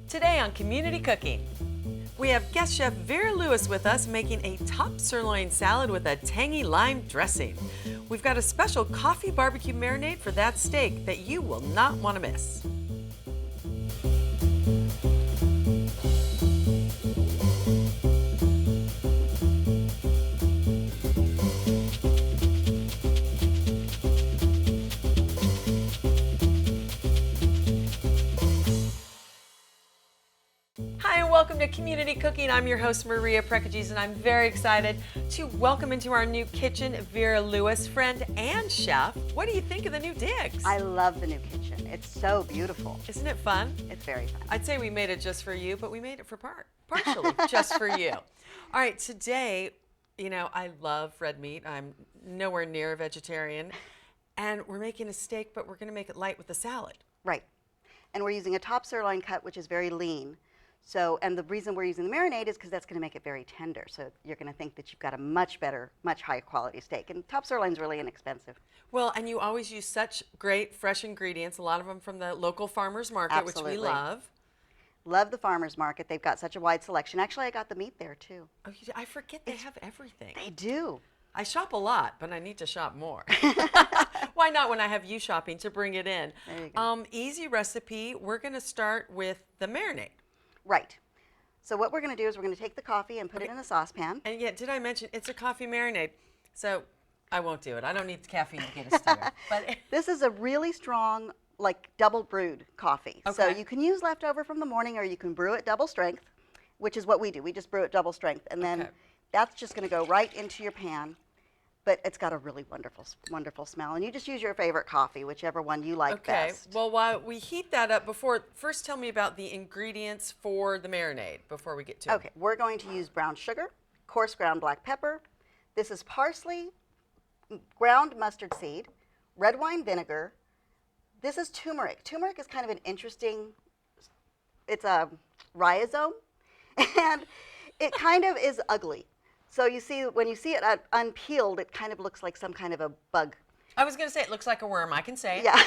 Today on Community Cooking, we have guest chef Vera Lewis with us making a top sirloin salad with a tangy lime dressing. We've got a special coffee barbecue marinade for that steak that you will not want to miss. Hi and welcome to Community Cooking. I'm your host Maria Prekeges and I'm very excited to welcome into our new kitchen Vera Lewis, friend and chef. What do you think of the new digs? I love the new kitchen. It's so beautiful. Isn't it fun? It's very fun. I'd say we made it just for you, but we made it for partially just for you. All right, today, you know, I love red meat. I'm nowhere near a vegetarian. And we're making a steak, but we're going to make it light with a salad. Right. And we're using a top sirloin cut, which is very lean. So, and the reason we're using the marinade is because that's going to make it very tender. So you're going to think that you've got a much better, much higher quality steak. And top sirloin's really inexpensive. Well, and you always use such great fresh ingredients, a lot of them from the local farmer's market, Absolutely. which we love. Love the farmer's market. They've got such a wide selection. Actually, I got the meat there too. Oh, I forget they have everything. They do. I shop a lot, but I need to shop more. Why not when I have you shopping to bring it in? There you go. Easy recipe. We're going to start with the marinade. Right. So what we're going to do is we're going to take the coffee and put it in a saucepan. And yet, did I mention it's a coffee marinade? So I won't do it. I don't need caffeine to get us there. But This is a really strong, like double brewed coffee. So Okay. you can use leftover from the morning or you can brew it double strength, which is what we do. We just brew it double strength. And then Okay. that's just going to go right into your pan. But it's got a really wonderful, wonderful smell. And you just use your favorite coffee, whichever one you like okay. best. Well, while we heat that up, first tell me about the ingredients for the marinade before we get to it. Okay, we're going to use brown sugar, coarse ground black pepper. This is parsley, ground mustard seed, red wine vinegar. This is turmeric. Turmeric is kind of an interesting, it's a rhizome, and it kind of is ugly. So you see, when you see it unpeeled, it kind of looks like some kind of a bug. I was going to say it looks like a worm. I can say it. Yeah.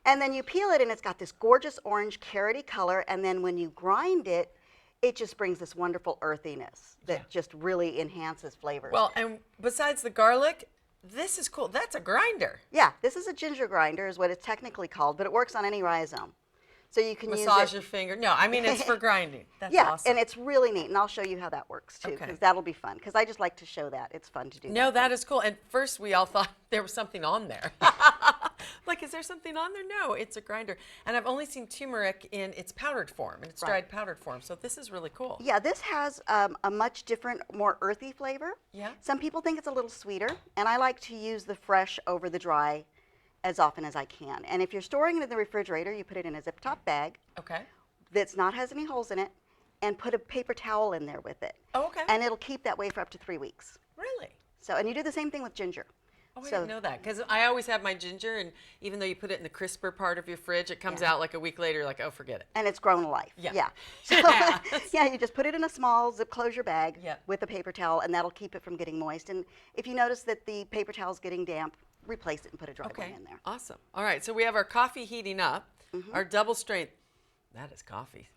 And then you peel it, and it's got this gorgeous orange carroty color. And then when you grind it, it just brings this wonderful earthiness that just really enhances flavors. Well, and besides the garlic, this is cool. That's a grinder. Yeah, this is a ginger grinder is what it's technically called, but it works on any rhizome. So you can Massage use it. your finger. No, I mean it's for grinding. That's Yeah, awesome. and it's really neat, and I'll show you how that works too, Okay. because that'll be fun. Because I just like to show that. It's fun to do. No, that is cool. And first we all thought there was something on there. Like, is there something on there? No, it's a grinder. And I've only seen turmeric in its powdered form, in its Right. dried powdered form. So this is really cool. Yeah, this has a much different, more earthy flavor. Yeah. Some people think it's a little sweeter, and I like to use the fresh over the dry as often as I can. And if you're storing it in the refrigerator, you put it in a zip top bag Okay. that's not has any holes in it, and put a paper towel in there with it. Oh, okay. And it'll keep that way for up to 3 weeks. Really? So, and you do the same thing with ginger. Oh, I So- didn't know that. Because I always have my ginger, and even though you put it in the crisper part of your fridge, it comes out like a week later, you're like, oh, forget it. And it's grown to life. Yeah. So, yeah, you just put it in a small zip closure bag Yeah. with a paper towel, and that'll keep it from getting moist. And if you notice that the paper towel's getting damp, replace it and put a dry one Okay. in there. Awesome. All right. So we have our coffee heating up, Mm-hmm. our double strength. That is coffee.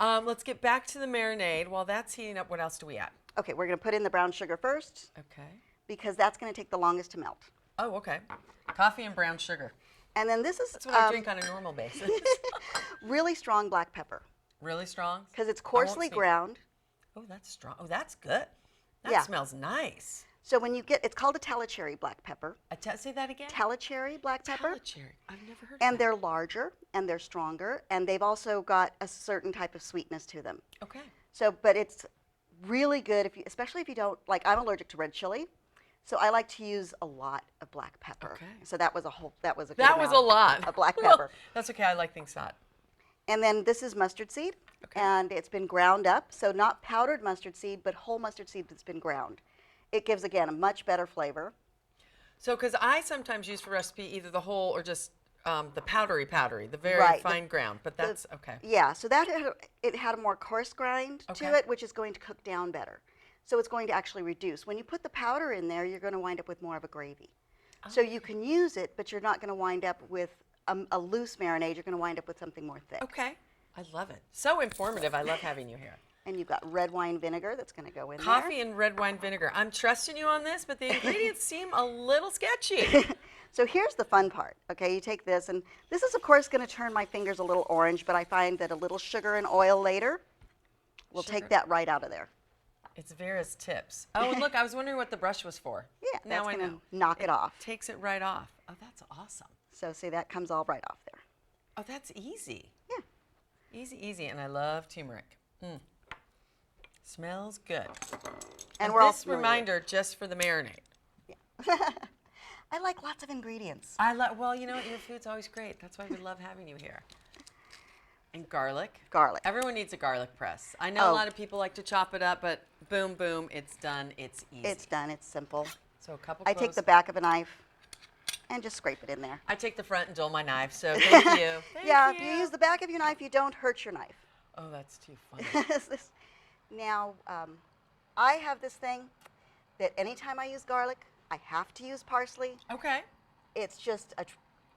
Let's get back to the marinade. While that's heating up, what else do we add? Okay, we're going to put in the brown sugar first Okay. because that's going to take the longest to melt. Oh, okay. Coffee and brown sugar. And then this is That's what I drink on a normal basis. really strong black pepper Really strong? because it's I won't coarsely see. ground. Oh, that's strong. Oh, that's good. That Yeah. smells nice. So when you get, it's called a telecherry black pepper. Say that again? Telecherry black pepper. Telecherry. I've never heard And of that. they're larger and they're stronger, and they've also got a certain type of sweetness to them. Okay. So, but it's really good if you, especially if you don't like. I'm allergic to red chili, so I like to use a lot of black pepper. Okay. So that was a whole. That was a. Good That was a amount lot. of black Well, pepper. that's okay. I like things hot. And then this is mustard seed, Okay. and it's been ground up. So not powdered mustard seed, but whole mustard seed that's been ground. It gives again a much better flavor. So, because I sometimes use for recipe either the whole or just the powdery, the very Right, fine ground, but that's okay. Yeah, so that it had a more coarse grind Okay. to it, which is going to cook down better. So it's going to actually reduce. When you put the powder in there, you're going to wind up with more of a gravy. So you can use it, but you're not going to wind up with a loose marinade. You're going to wind up with something more thick. Okay. I love it. So informative. I love having you here. And you've got red wine vinegar that's going to go in Coffee and red wine vinegar. I'm trusting you on this, but the ingredients seem a little sketchy. there. So here's the fun part. Okay, you take this, and this is, of course, going to turn my fingers a little orange, but I find that a little sugar and oil later will take that right out of there. It's Vera's tips. Oh, and look, I was wondering what the brush was for. Yeah, now that's I going know. to knock it off. Takes it right off. Oh, that's awesome. So see, that comes all right off there. Oh, that's easy. Yeah. Easy, easy. And I love turmeric. Smells good. And we're all this reminder just for the marinade. Yeah. I like lots of ingredients. Well, you know what? Your food's always great. That's why we love having you here. And garlic. Garlic. Everyone needs a garlic press. I know a lot of people like to chop it up, but boom, boom, it's done. It's easy. It's done. It's simple. So a couple I take the back of a knife and just scrape it in there. I take the front and dull my knife, so thank you. If you use the back of your knife, you don't hurt your knife. Oh, that's too funny. Now, I have this thing that anytime I use garlic, I have to use parsley. Okay. It's just a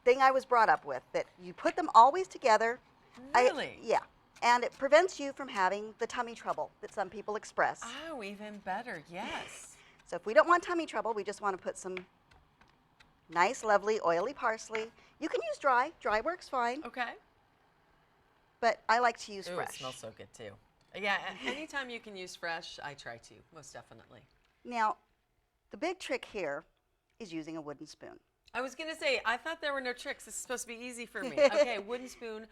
thing I was brought up with, that you put them always together. Really? Yeah. And it prevents you from having the tummy trouble that some people express. Oh, even better, yes. So if we don't want tummy trouble, we just want to put some nice, lovely, oily parsley. You can use dry. Dry works fine. Okay. But I like to use Ooh, fresh. it smells so good, too. Yeah, anytime you can use fresh, I try to, most definitely. Now, the big trick here is using a wooden spoon. I was going to say, I thought there were no tricks. This is supposed to be easy for me. Okay, wooden spoon.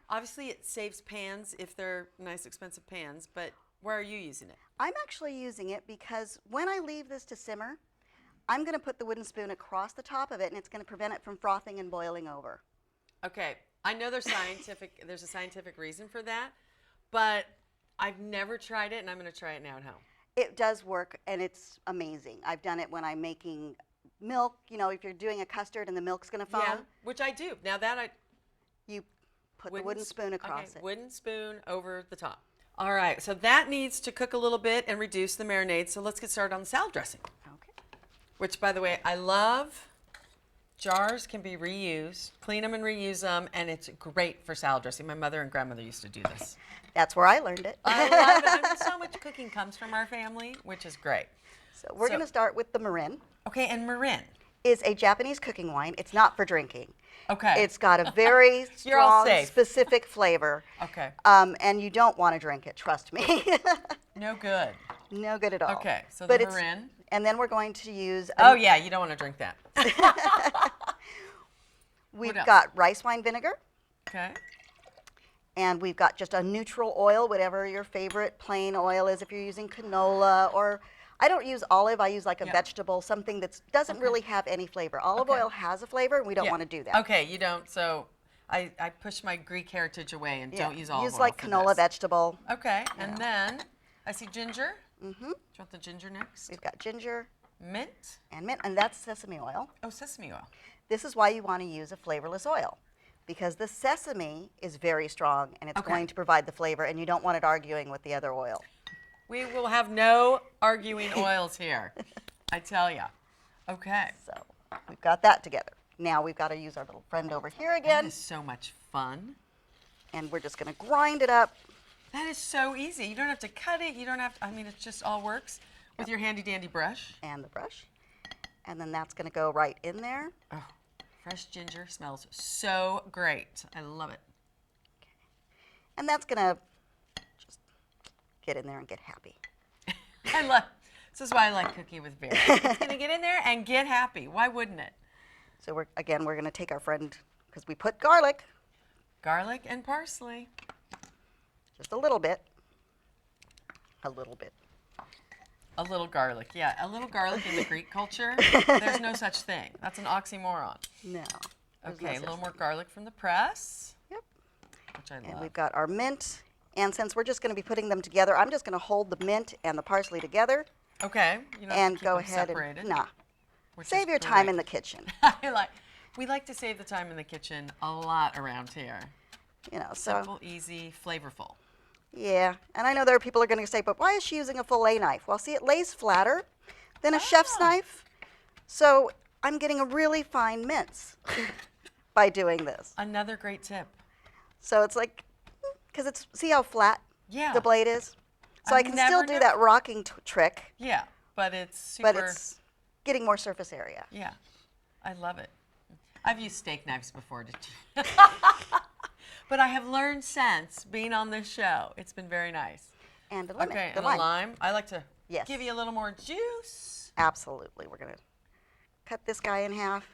Obviously, it saves pans if they're nice, expensive pans, but where are you using it? I'm actually using it because when I leave this to simmer, I'm going to put the wooden spoon across the top of it, and it's going to prevent it from frothing and boiling over. Okay, I know there's a scientific reason for that, but I've never tried it, and I'm going to try it now at home. It does work, and it's amazing. I've done it when I'm making milk. You know, if you're doing a custard and the milk's going to foam. Yeah, which I do. Now that you put the wooden spoon across it. Wooden spoon over the top. All right, so that needs to cook a little bit and reduce the marinade. So let's get started on the salad dressing. Okay. Which, by the way, I love. Jars can be reused. Clean them and reuse them, and it's great for salad dressing. My mother and grandmother used to do this. That's where I learned it. I love it. I mean, so much cooking comes from our family, which is great. So we're going to start with the Marin. Okay, and Marin is a Japanese cooking wine. It's not for drinking. Okay. It's got a very You're all strong, safe. specific flavor. Okay. And you don't want to drink it, trust me. No good. No good at all. Okay, so but the Marin. And then we're going to use... Oh, yeah, you don't want to drink that. We've got rice wine vinegar. Okay. And we've got just a neutral oil, whatever your favorite plain oil is. If you're using canola, or I don't use olive, I use like a vegetable, something that doesn't really have any flavor. Olive oil has a flavor, and we don't want to do that. Okay, you don't. So I push my Greek heritage away and don't use olive oil. Use like canola vegetable. Okay, and then I see ginger. Mm-hmm. Do you want the ginger next? We've got ginger. Mint. And that's sesame oil. Oh, sesame oil. This is why you want to use a flavorless oil, because the sesame is very strong, and it's going to provide the flavor, and you don't want it arguing with the other oil. We will have no arguing oils here, I tell you. Okay. So we've got that together. Now we've got to use our little friend over here again. That is so much fun. And we're just going to grind it up. That is so easy. You don't have to cut it. You don't have to, I mean, it just all works with your handy dandy brush. And the brush. And then that's going to go right in there. Oh, fresh ginger smells so great. I love it. Okay. And that's going to just get in there and get happy. This is why I like cooking with Vera. It's going to get in there and get happy. Why wouldn't it? So we're going to take our friend, because we put garlic. Garlic and parsley. Just a little bit. A little bit. A little garlic, yeah. A little garlic in the Greek culture, there's no such thing. That's an oxymoron. No. Okay, a little more garlic from the press. Yep. Which I love. And we've got our mint. And since we're just going to be putting them together, I'm just going to hold the mint and the parsley together. Okay. You don't have to keep them separated, Save your time in the kitchen. We like to save the time in the kitchen a lot around here. You know, so simple, easy, flavorful. Yeah, and I know there are people who are going to say, but why is she using a fillet knife? Well, see, it lays flatter than a chef's knife, so I'm getting a really fine mince by doing this. Another great tip. So it's like because it's, see how flat Yeah. the blade is? So I've I can still never do that rocking trick, Yeah, but it's super. but it's getting more surface area. Yeah, I love it. I've used steak knives before to but I have learned since being on this show. It's been very nice. And the lemon, Okay, the and lime. a lime. I like to Yes. give you a little more juice. Absolutely. We're going to cut this guy in half.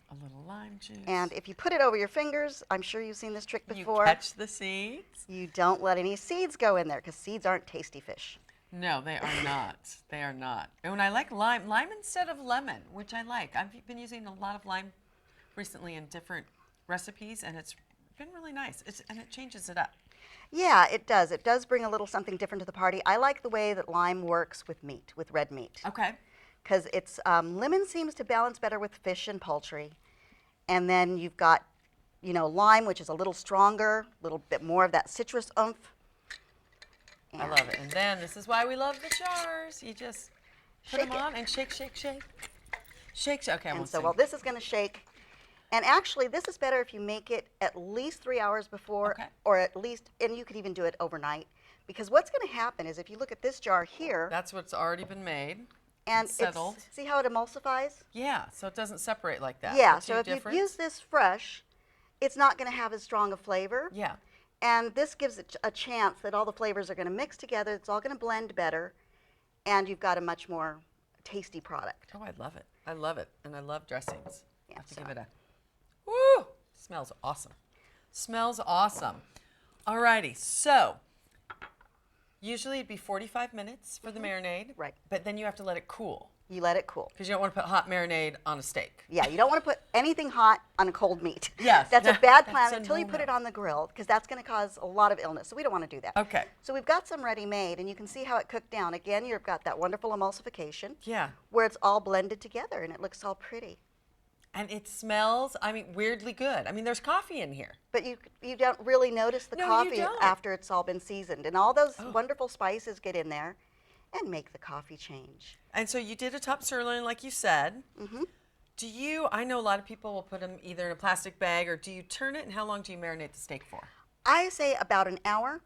A little lime juice. And if you put it over your fingers, I'm sure you've seen this trick before. You catch the seeds. You don't let any seeds go in there because seeds aren't tasty fish. No, they are not. They are not. And I like lime instead of lemon, which I like. I've been using a lot of lime recently in different recipes, and it's been really nice. And it changes it up. Yeah, it does. It does bring a little something different to the party. I like the way that lime works with meat, with red meat. Okay. Because it's lemon seems to balance better with fish and poultry. And then you've got, you know, lime, which is a little stronger, a little bit more of that citrus oomph. I love it. And then this is why we love the jars. You just put Shake them it. on and shake, shake, shake. Shake, shake. Okay, I And won't so sing. while this is going to shake, and actually this is better if you make it at least 3 hours before, Okay. or at least, and you could even do it overnight. Because what's going to happen is if you look at this jar here, That's what's already been made. and it's settled. see how it emulsifies? Yeah, so it doesn't separate like that. Yeah, The so two if you difference? use this fresh, it's not going to have as strong a flavor. Yeah. And this gives it a chance that all the flavors are going to mix together. It's all going to blend better, and you've got a much more tasty product. Oh, I love it. I love it. And I love dressings. Yeah, I have to so- give it a, woo! Smells awesome. Smells awesome. Alrighty, so usually it'd be 45 minutes for the marinade. Right. But then you have to let it cool You let it cool. because you don't want to put hot marinade on a steak. Yeah, you don't want to put anything hot on a cold meat. Yes. That's a bad plan That's a until you put no-no. it on the grill, because that's going to cause a lot of illness. So we don't want to do that. Okay. So we've got some ready-made, and you can see how it cooked down. Again, you've got that wonderful emulsification Yeah. where it's all blended together, and it looks all pretty. And it smells, I mean, weirdly good. I mean, there's coffee in here. But you don't really notice the No, you coffee don't. after it's all been seasoned. And all those Oh. wonderful spices get in there and make the coffee change. And so you did a top sirloin, like you said. Mm-hmm. I know a lot of people will put them either in a plastic bag, or do you turn it, and how long do you marinate the steak for? I say about an hour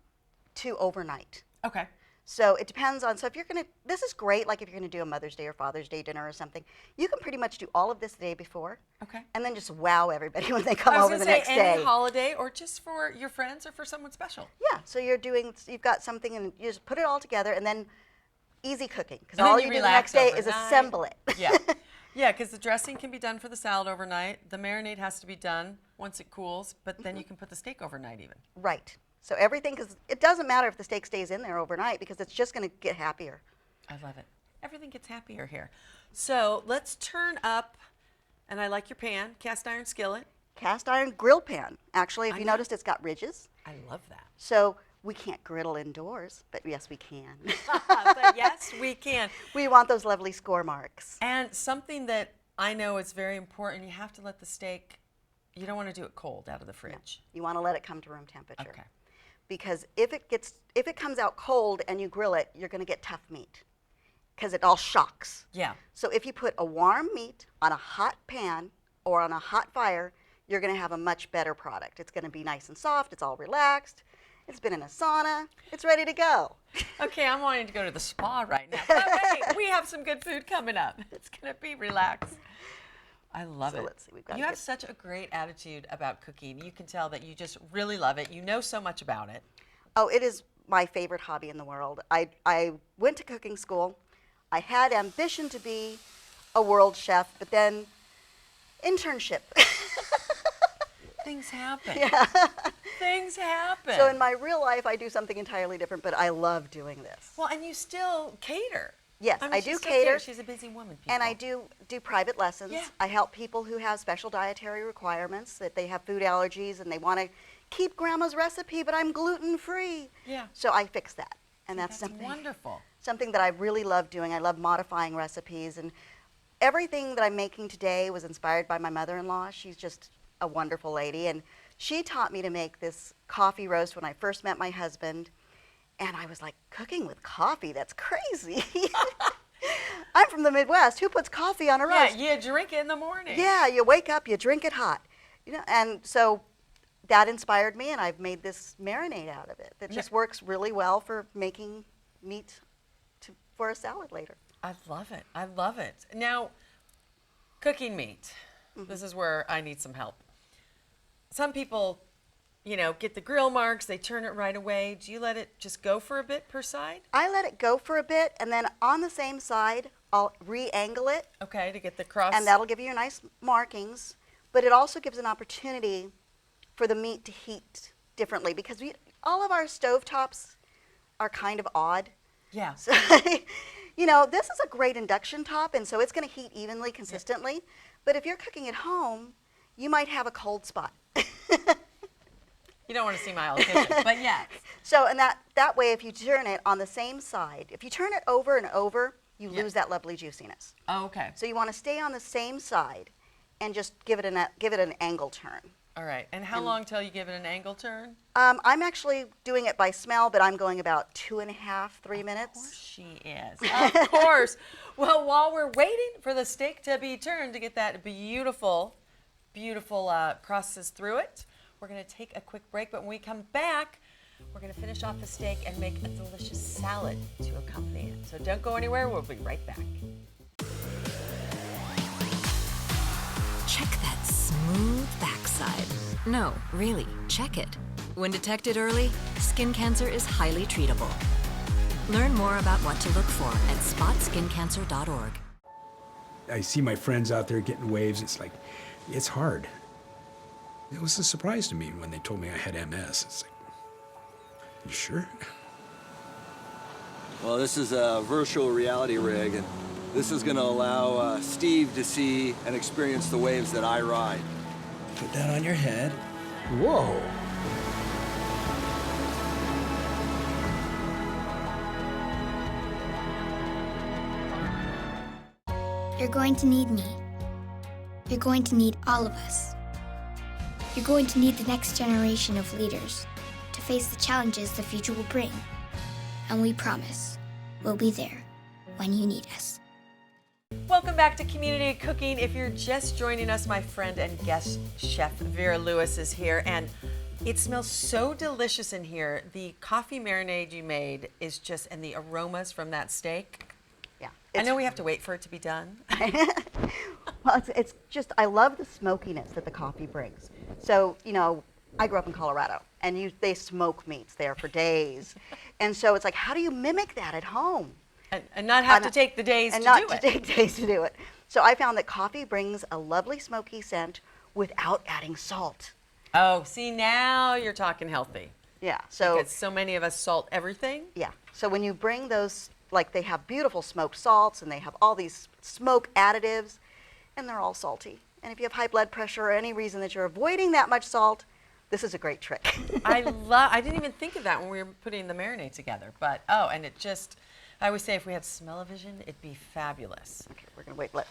to overnight. Okay. So it depends on, so if you're going to, this is great, like if you're going to do a Mother's Day or Father's Day dinner or something, you can pretty much do all of this the day before. Okay. And then just wow everybody when they come I was over going the to say next any day. holiday, or just for your friends or for someone special. Yeah, so you've got something and you just put it all together and then easy cooking. Because And then all you you do the next relax day is overnight. assemble it. Yeah. Yeah, because the dressing can be done for the salad overnight. The marinade has to be done once it cools, but then you can put the steak overnight even. Right. So everything, because it doesn't matter if the steak stays in there overnight because it's just going to get happier. I love it. Everything gets happier here. So let's turn up, and I like your pan, cast iron skillet. Cast iron grill pan. Actually, if I you know. noticed, it's got ridges. I love that. So we can't griddle indoors, but yes, we can. But yes, we can. We want those lovely score marks. And something that I know is very important, you have to let the steak, you don't want to do it cold out of the fridge. You want to let it come to room temperature. Okay. Because if it comes out cold and you grill it, you're going to get tough meat because it all shocks. Yeah. So if you put a warm meat on a hot pan or on a hot fire, you're going to have a much better product. It's going to be nice and soft. It's all relaxed. It's been in a sauna. It's ready to go. Okay, I'm wanting to go to the spa right now. But wait, we have some good food coming up. It's going to be relaxed. I love So it. let's see, we've got You to have get- such a great attitude about cooking. You can tell that you just really love it. You know so much about it. Oh, it is my favorite hobby in the world. I went to cooking school. I had ambition to be a world chef, but then internship. Things happen. Yeah. Things happen. So in my real life, I do something entirely different, but I love doing this. Well, and you still cater. Yes, I, mean, I she do still cater. caters. She's a busy woman, people. And I do private lessons. Yeah. I help people who have special dietary requirements, that they have food allergies and they want to keep grandma's recipe, but I'm gluten-free. Yeah. So I fix that. And That's that's wonderful. something that I really love doing. I love modifying recipes. And everything that I'm making today was inspired by my mother-in-law. She's just a wonderful lady. And she taught me to make this coffee roast when I first met my husband. And I was like, cooking with coffee? That's crazy. I'm from the Midwest. Who puts coffee on a roast? Yeah, you drink it in the morning. Yeah, you wake up, you drink it hot. You know, and so that inspired me, and I've made this marinade out of it that just works really well for making meat for a salad later. I love it. I love it. Now, cooking meat. This is where I need some help. Some people, you know, get the grill marks, they turn it right away. Do you let it just go for a bit per side? I let it go for a bit, and then on the same side, I'll re-angle it. Okay, to get the cross. And that'll give you your nice markings, but it also gives an opportunity for the meat to heat differently, because all of our stovetops are kind of odd. Yeah. So, you know, this is a great induction top, and so it's going to heat evenly, consistently. Yeah. But if you're cooking at home, you might have a cold spot. You don't want to see my old kitchen, but yes. So, and that way, if you turn it on the same side, if you turn it over and over, you lose that lovely juiciness. Oh, okay. So you want to stay on the same side and just give it an angle turn. All right. And how long till you give it an angle turn? I'm actually doing it by smell, but I'm going about 2.5, 3 minutes. Of course she is. Of course. Well, while we're waiting for the steak to be turned to get that beautiful, beautiful crosses through it, we're going to take a quick break. But when we come back, we're going to finish off the steak and make a delicious salad to accompany it. So don't go anywhere. We'll be right back. Check that smooth backside. No, really, check it. When detected early, skin cancer is highly treatable. Learn more about what to look for at spotskincancer.org. I see my friends out there getting waves. It's like, it's hard. It was a surprise to me when they told me I had MS. It's like, you sure? Well, this is a virtual reality rig, and this is going to allow Steve to see and experience the waves that I ride. Put that on your head. Whoa. You're going to need me. You're going to need all of us. You're going to need the next generation of leaders to face the challenges the future will bring. And we promise we'll be there when you need us. Welcome back to Community Cooking. If you're just joining us, my friend and guest chef Vera Lewis is here, and it smells so delicious in here. The coffee marinade you made is just, and the aromas from that steak. Yeah. I know we have to wait for it to be done. Well, it's just, I love the smokiness that the coffee brings. So, you know, I grew up in Colorado, and they smoke meats there for days. And so it's like, how do you mimic that at home? And not have to take the days to do it. And not to take days to do it. So I found that coffee brings a lovely smoky scent without adding salt. Oh, see, now you're talking healthy. Yeah. So because so many of us salt everything. Yeah. So when you bring those, like they have beautiful smoked salts, and they have all these smoke additives, and they're all salty. And if you have high blood pressure or any reason that you're avoiding that much salt, this is a great trick. I didn't even think of that when we were putting the marinade together. But, oh, and it just, I always say if we had smell-o-vision, it'd be fabulous. Okay, we're going to wait.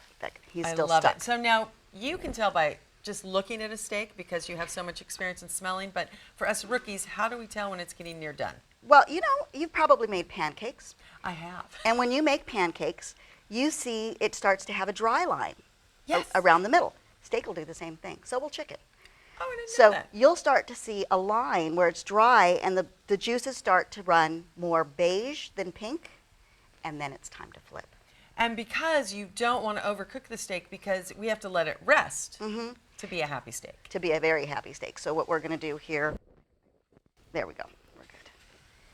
He's I still love stuck. it. So now you can tell by just looking at a steak because you have so much experience in smelling. But for us rookies, how do we tell when it's getting near done? Well, you know, you've probably made pancakes. I have. And when you make pancakes, you see it starts to have a dry line around the middle. Steak will do the same thing. So will chicken. Oh, I didn't know So that. you'll start to see a line where it's dry, and the juices start to run more beige than pink, and then it's time to flip. And because you don't want to overcook the steak, because we have to let it rest to be a happy steak. To be a very happy steak. So what we're going to do here, there we go. We're good.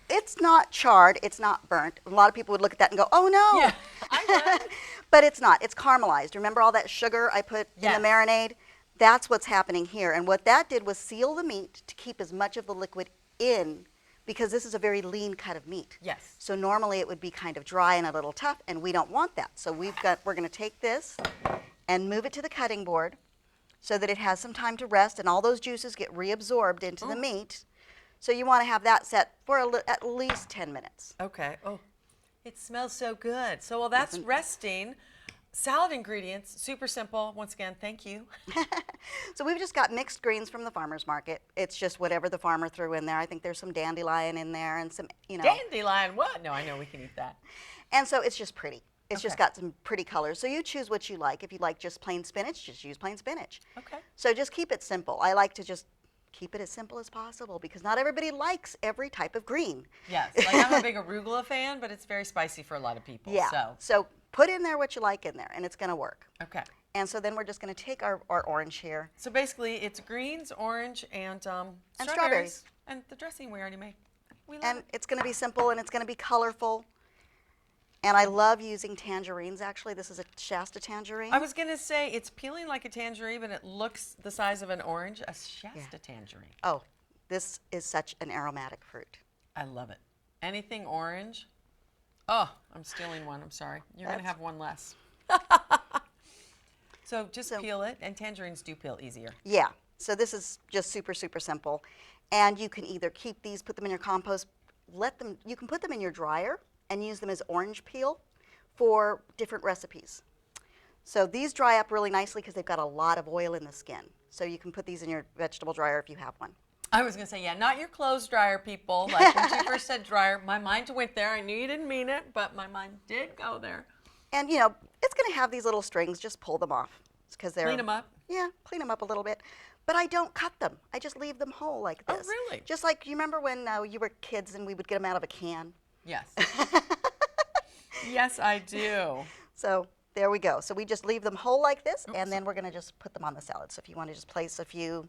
It's not charred. It's not burnt. A lot of people would look at that and go, oh, no. Yeah, I would. But it's not. It's caramelized. Remember all that sugar I put in the marinade? That's what's happening here. And what that did was seal the meat to keep as much of the liquid in, because this is a very lean cut of meat. Yes. So normally it would be kind of dry and a little tough, and we don't want that. So we're going to take this and move it to the cutting board so that it has some time to rest, and all those juices get reabsorbed into the meat. So you want to have that set for at least 10 minutes. Okay. Oh, it smells so good. So while that's resting, salad ingredients, super simple. Once again, thank you. So we've just got mixed greens from the farmer's market. It's just whatever the farmer threw in there. I think there's some dandelion in there and some, you know. Dandelion, what? No, I know we can eat that. And so it's just pretty. It's just got some pretty colors. So you choose what you like. If you like just plain spinach, just use plain spinach. Okay. So just keep it simple. I like to just keep it as simple as possible because not everybody likes every type of green. Yes, like I'm a big arugula fan, but it's very spicy for a lot of people. Yeah. So put in there what you like in there, and it's going to work. Okay. And so then we're just going to take our orange here. So basically, it's greens, orange, and strawberries. strawberries. And the dressing we already made. We love And it. it's going to be simple, and it's going to be colorful. And I love using tangerines, actually. This is a Shasta tangerine. I was going to say, it's peeling like a tangerine, but it looks the size of an orange. A Shasta tangerine. Oh, this is such an aromatic fruit. I love it. Anything orange. Oh, I'm stealing one. I'm sorry. You're going to have one less. So just peel it, and tangerines do peel easier. Yeah, so this is just super, super simple. And you can either keep these, put them in your compost, you can put them in your dryer and use them as orange peel for different recipes. So these dry up really nicely because they've got a lot of oil in the skin. So you can put these in your vegetable dryer if you have one. I was going to say, yeah, not your clothes dryer, people. Like when you first said dryer, my mind went there. I knew you didn't mean it, but my mind did go there. And you know, it's going to have these little strings, just pull them off. Because they're Clean them up? Yeah, clean them up a little bit. But I don't cut them. I just leave them whole like this. Oh, really? Just like, you remember when you were kids and we would get them out of a can? Yes. Yes, I do. So there we go. So we just leave them whole like this, and then we're going to just put them on the salad. So if you want to just place a few,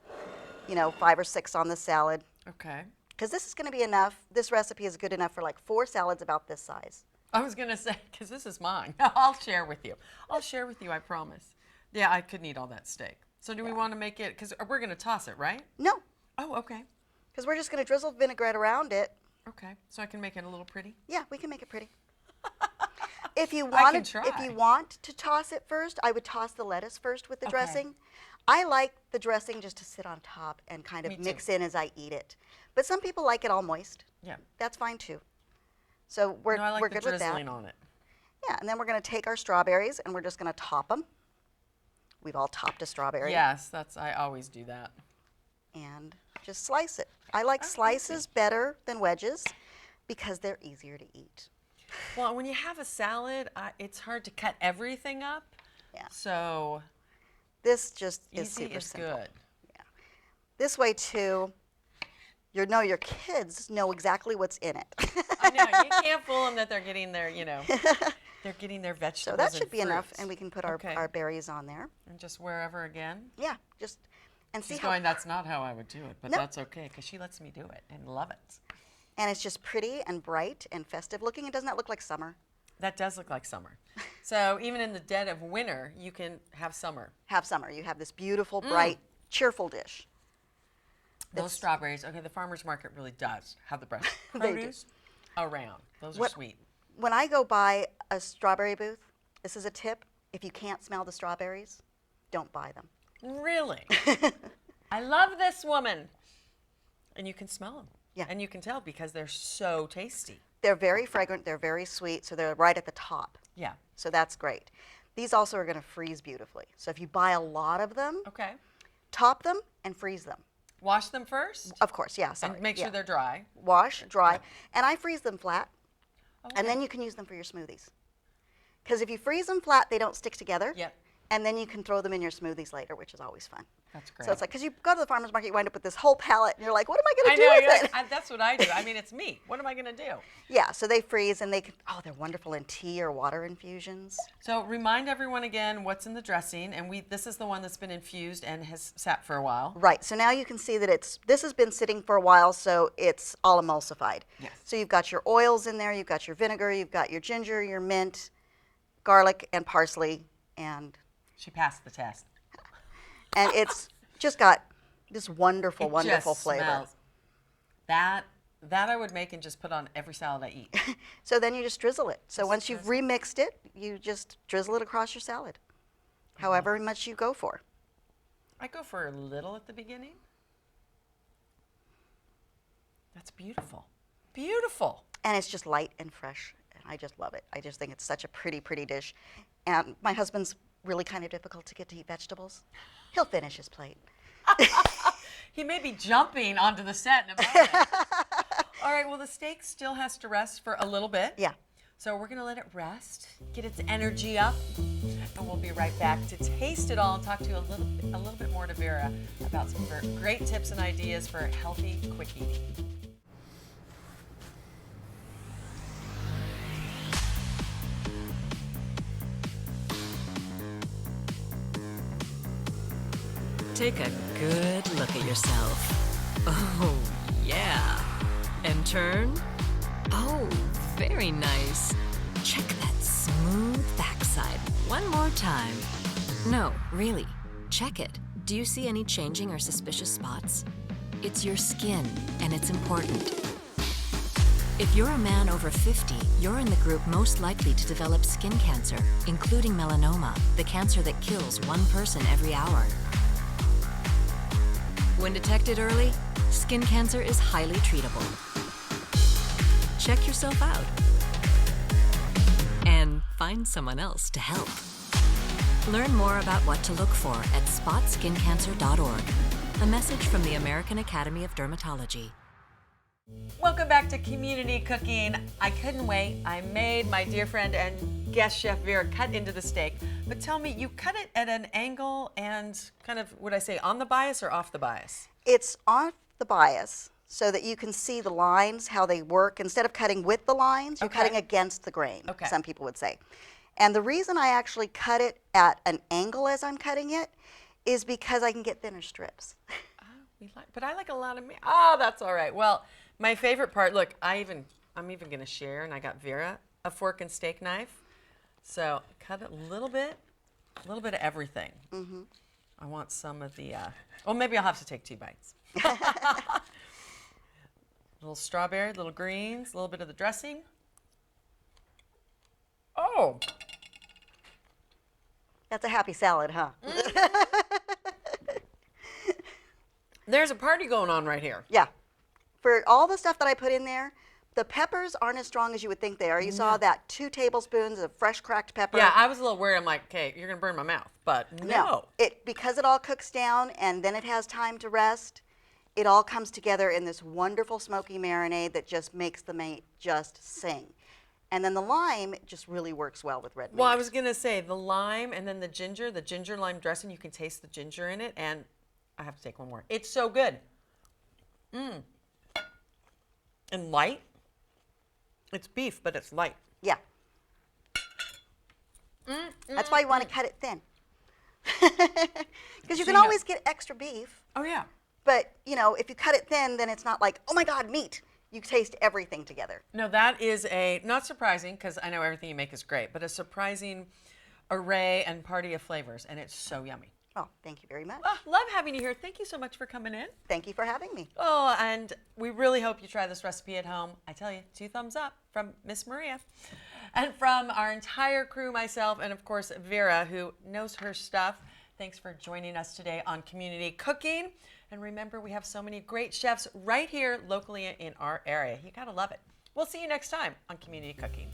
5 or 6 on the salad. Okay. Because this is going to be enough. This recipe is good enough for like 4 salads about this size. I was going to say, because this is mine. I'll share with you. I'll share with you, I promise. Yeah, I couldn't eat all that steak. So do we want to make it, because we're going to toss it, right? No, Oh, okay. because we're just going to drizzle vinaigrette around it. Okay, so I can make it a little pretty? Yeah, we can make it pretty. If you I can want to toss it first, I would toss the lettuce first with the Okay. dressing. I like the dressing just to sit on top and kind Me of too. mix in as I eat it. But some people like it all moist. Yeah. That's fine too. So we're No, I like we're the good with that. drizzling on it. Yeah, and then we're going to take our strawberries and we're just going to top them. We've all topped a strawberry. Yes, I always do that. And just slice it. I like slices better than wedges because they're easier to eat. Well, when you have a salad, it's hard to cut everything up. Yeah. So This just is easy super is simple. good. This way too, your kids know exactly what's in it. I know, you can't fool them that they're getting their, they're getting their So vegetables that should be and enough, fruits. and we can put Okay. our berries on there. And just wherever again. Yeah, just and see She's how going, that's not how I would do it, but No. that's okay, because she lets me do it and love it. and it's just pretty and bright and festive looking. And doesn't that look like summer? That does look like summer. So even in the dead of winter, you can have summer. Have summer. You have this beautiful, bright, cheerful dish. Those strawberries, okay, the farmer's market really does have the best They do. produce around. Those are What- sweet. When I go by a strawberry booth, this is a tip: if you can't smell the strawberries, don't buy them. Really? I love this woman. And you can smell them. Yeah. And you can tell because they're so tasty. They're very fragrant. They're very sweet. So they're right at the top. Yeah. So that's great. These also are going to freeze beautifully. So if you buy a lot of them, Okay. top them and freeze them. Wash them first Of course, yeah. Sorry. and make sure yeah. they're dry. Wash, dry, and I freeze them flat, and Okay. then you can use them for your smoothies. Because if you freeze them flat, they don't stick together. Yep. And then you can throw them in your smoothies later, which is always fun. That's great. So it's like, because you go to the farmer's market, you wind up with this whole pallet, and you're like, what am I going I to know, do you're with like, it? that's what I do. I mean, it's me. What am I going to do? Yeah, so they freeze, and they can, they're wonderful in tea or water infusions. So remind everyone again what's in the dressing. And this is the one that's been infused and has sat for a while. Right, so now you can see that this has been sitting for a while, so it's all emulsified. Yes. So you've got your oils in there, you've got your vinegar, you've got your ginger, your mint, garlic, and parsley, and She passed the test. it's just got this wonderful, It wonderful just flavor. smells. That I would make and just put on every salad I eat. So then you just drizzle it. So Just once you've remixed it, you just drizzle it across your salad, however much you go for. I go for a little at the beginning. That's beautiful. Beautiful. And it's just light and fresh, and I just love it. I just think it's such a pretty, pretty dish. And my husband's really kind of difficult to get to eat vegetables. He'll finish his plate. He may be jumping onto the set in a moment. All right, well, the steak still has to rest for a little bit. Yeah. So we're gonna let it rest, get its energy up, and we'll be right back to taste it all and talk to you a little bit more to Vera about some great tips and ideas for healthy, quick eating. Take a good look at yourself. Oh, yeah. And turn. Oh, very nice. Check that smooth backside one more time. No, really. Check it. Do you see any changing or suspicious spots? It's your skin, and it's important. If you're a man over 50, you're in the group most likely to develop skin cancer, including melanoma, the cancer that kills one person every hour. When detected early, skin cancer is highly treatable. Check yourself out. And find someone else to help. Learn more about what to look for at spotskincancer.org. A message from the American Academy of Dermatology. Welcome back to Community Cooking. I couldn't wait. I made my dear friend and guest chef Vera cut into the steak. But tell me, you cut it at an angle and kind of, would I say, on the bias or off the bias? It's off the bias so that you can see the lines, how they work. Instead of cutting with the lines, you're Okay. cutting against the grain, Okay. some people would say. And the reason I actually cut it at an angle as I'm cutting it is because I can get thinner strips. But I like a lot of meat. Oh, that's all right. Well, my favorite part, look, I'm even going to share, and I got Vera a fork and steak knife. So cut it a little bit of everything. Mm-hmm. I want some of the, well, maybe I'll have to take 2 bites. Little strawberry, little greens, a little bit of the dressing. Oh. That's a happy salad, huh? There's a party going on right here. Yeah. For all the stuff that I put in there, the peppers aren't as strong as you would think they are. You saw that 2 tablespoons of fresh cracked pepper. Yeah, I was a little worried. I'm like, okay, you're going to burn my mouth. But no. Because it all cooks down and then it has time to rest, it all comes together in this wonderful smoky marinade that just makes the meat just sing. And then the lime just really works well with red meat. Well, I was going to say the lime and then the ginger lime dressing, you can taste the ginger in it. And I have to take one more. It's so good. And light. It's beef, but it's light. Yeah. That's why you want to cut it thin. Because you can always get extra beef. Oh, yeah. But, you know, if you cut it thin, then it's not like, oh my God, meat. You taste everything together. No, that is not surprising, because I know everything you make is great, but a surprising array and party of flavors, and it's so yummy. Oh, thank you very much. Oh, love having you here. Thank you so much for coming in. Thank you for having me. Oh, and we really hope you try this recipe at home. I tell you, 2 thumbs up from Miss Maria. And from our entire crew, myself, and of course, Vera, who knows her stuff. Thanks for joining us today on Community Cooking. And remember, we have so many great chefs right here locally in our area. You gotta love it. We'll see you next time on Community Cooking.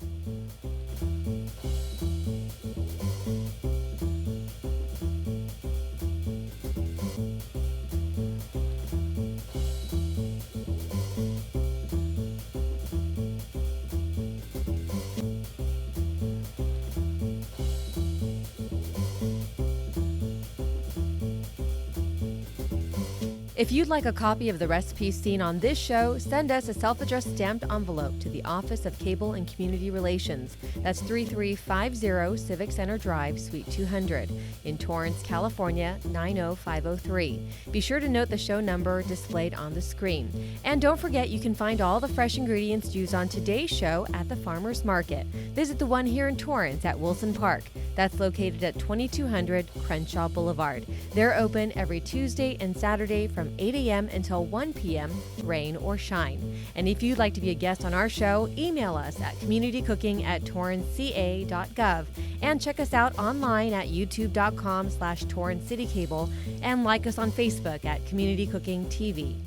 If you'd like a copy of the recipes seen on this show, send us a self-addressed stamped envelope to the Office of Cable and Community Relations. That's 3350 Civic Center Drive, Suite 200 in Torrance, California, 90503. Be sure to note the show number displayed on the screen. And don't forget, you can find all the fresh ingredients used on today's show at the Farmers Market. Visit the one here in Torrance at Wilson Park. That's located at 2200 Crenshaw Boulevard. They're open every Tuesday and Saturday from 8 a.m. until 1 p.m., rain or shine. And if you'd like to be a guest on our show, email us at communitycooking@torranceca.gov and check us out online at youtube.com/Torrance CitiCABLE and like us on Facebook at Community Cooking TV.